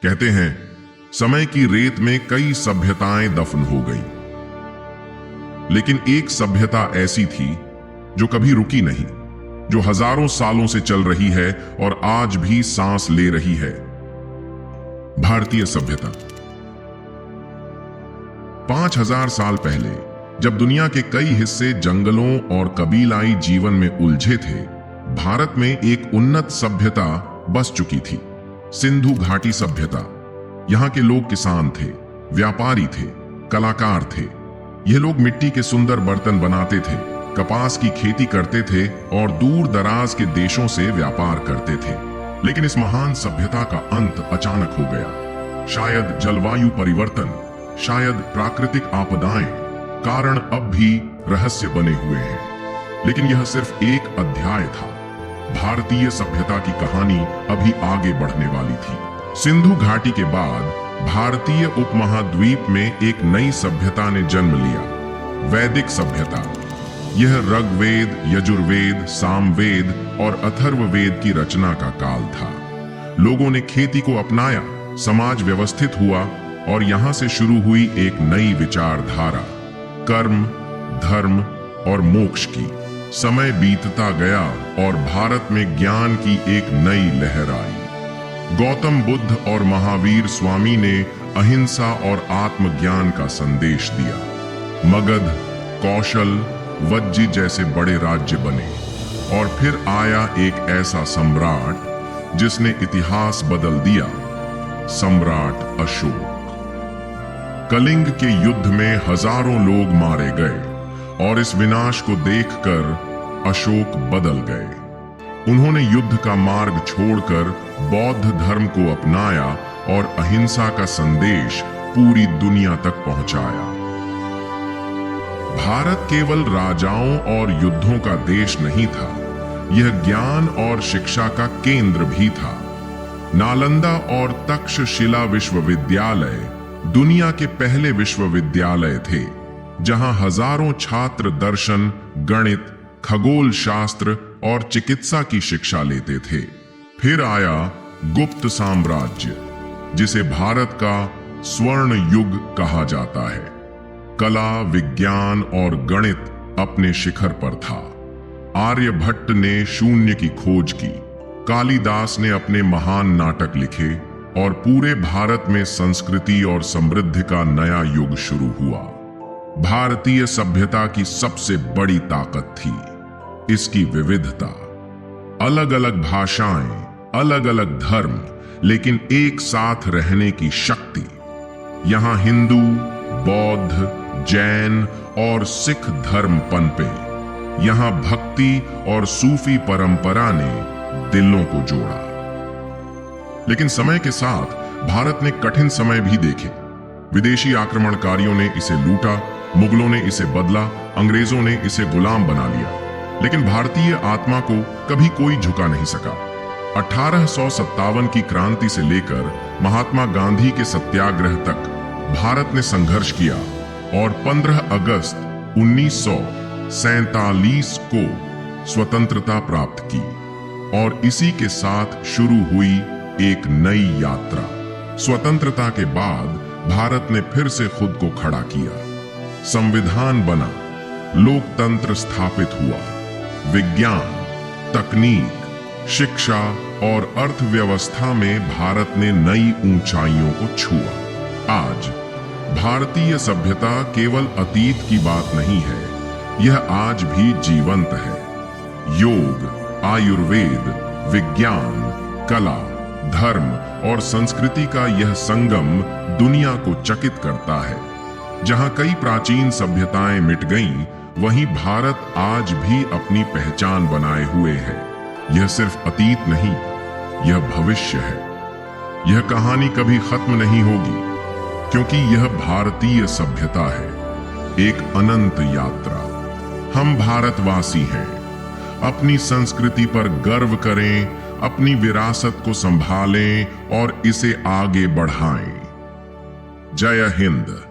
कहते हैं समय की रेत में कई सभ्यताएं दफन हो गई, लेकिन एक सभ्यता ऐसी थी जो कभी रुकी नहीं, जो हजारों सालों से चल रही है और आज भी सांस ले रही है। भारतीय सभ्यता। 5000 साल पहले जब दुनिया के कई हिस्से जंगलों और कबीलाई जीवन में उलझे थे, भारत में एक उन्नत सभ्यता बस चुकी थी। सिंधु घाटी सभ्यता। यहाँ के लोग किसान थे, व्यापारी थे, कलाकार थे। ये लोग मिट्टी के सुंदर बर्तन बनाते थे, कपास की खेती करते थे और दूर दराज के देशों से व्यापार करते थे। लेकिन इस महान सभ्यता का अंत अचानक हो गया। शायद जलवायु परिवर्तन, शायद प्राकृतिक आपदाएं, कारण अब भी रहस्य बने हुए हैं। लेकिन यह सिर्फ एक अध्याय था। भारतीय सभ्यता की कहानी अभी आगे बढ़ने वाली थी। सिंधु घाटी के बाद भारतीय उपमहाद्वीप में एक नई सभ्यता ने जन्म लिया, वैदिक सभ्यता। यह ऋग्वेद, यजुर्वेद, सामवेद और अथर्ववेद की रचना का काल था। लोगों ने खेती को अपनाया, समाज व्यवस्थित हुआ और यहां से शुरू हुई एक नई विचारधारा, कर्म, धर्म और मोक्ष की। समय बीतता गया और भारत में ज्ञान की एक नई लहर आई। गौतम बुद्ध और महावीर स्वामी ने अहिंसा और आत्मज्ञान का संदेश दिया। मगध, कौशल, वज्जी जैसे बड़े राज्य बने और फिर आया एक ऐसा सम्राट जिसने इतिहास बदल दिया, सम्राट अशोक। कलिंग के युद्ध में हजारों लोग मारे गए और इस विनाश को देखकर अशोक बदल गए। उन्होंने युद्ध का मार्ग छोड़कर बौद्ध धर्म को अपनाया और अहिंसा का संदेश पूरी दुनिया तक पहुंचाया। भारत केवल राजाओं और युद्धों का देश नहीं था, यह ज्ञान और शिक्षा का केंद्र भी था। नालंदा और तक्षशिला विश्वविद्यालय दुनिया के पहले विश्वविद्यालय थे, जहां हजारों छात्र दर्शन, गणित, खगोल शास्त्र और चिकित्सा की शिक्षा लेते थे। फिर आया गुप्त साम्राज्य, जिसे भारत का स्वर्ण युग कहा जाता है। कला, विज्ञान और गणित अपने शिखर पर था। आर्यभट्ट ने शून्य की खोज की, कालिदास ने अपने महान नाटक लिखे और पूरे भारत में संस्कृति और समृद्धि का नया युग शुरू हुआ। भारतीय सभ्यता की सबसे बड़ी ताकत थी इसकी विविधता। अलग अलग भाषाएं, अलग अलग धर्म, लेकिन एक साथ रहने की शक्ति। यहां हिंदू, बौद्ध, जैन और सिख धर्म पनपे। यहां भक्ति और सूफी परंपरा ने दिलों को जोड़ा। लेकिन समय के साथ भारत ने कठिन समय भी देखे। विदेशी आक्रमणकारियों ने इसे लूटा, मुगलों ने इसे बदला, अंग्रेजों ने इसे गुलाम बना लिया। लेकिन भारतीय आत्मा को कभी कोई झुका नहीं सका। 1857 की क्रांति से लेकर महात्मा गांधी के सत्याग्रह तक भारत ने संघर्ष किया और 15 अगस्त 1947 को स्वतंत्रता प्राप्त की। और इसी के साथ शुरू हुई एक नई यात्रा। स्वतंत्रता के बाद भारत ने फिर से खुद को खड़ा किया। संविधान बना, लोकतंत्र स्थापित हुआ, विज्ञान, तकनीक, शिक्षा और अर्थव्यवस्था में भारत ने नई ऊंचाइयों को छुआ। आज भारतीय सभ्यता केवल अतीत की बात नहीं है, यह आज भी जीवंत है। योग, आयुर्वेद, विज्ञान, कला, धर्म और संस्कृति का यह संगम दुनिया को चकित करता है। जहां कई प्राचीन सभ्यताएं मिट गईं, वहीं भारत आज भी अपनी पहचान बनाए हुए है। यह सिर्फ अतीत नहीं, यह भविष्य है। यह कहानी कभी खत्म नहीं होगी, क्योंकि यह भारतीय सभ्यता है, एक अनंत यात्रा। हम भारतवासी हैं। अपनी संस्कृति पर गर्व करें, अपनी विरासत को संभालें और इसे आगे बढ़ाएं। जय हिंद।